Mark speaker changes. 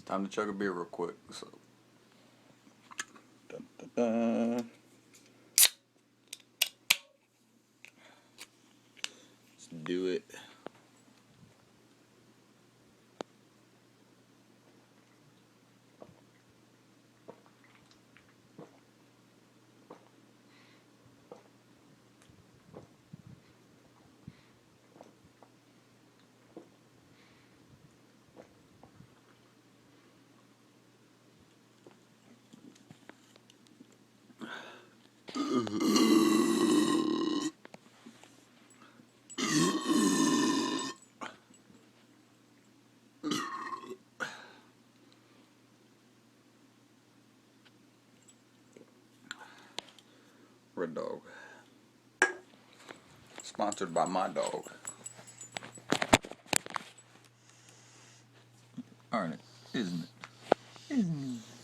Speaker 1: Time to chug a beer real quick. So. Dun, dun, dun. Let's do it. Red Dog. Sponsored by my dog. Aren't it? Isn't it? Isn't it?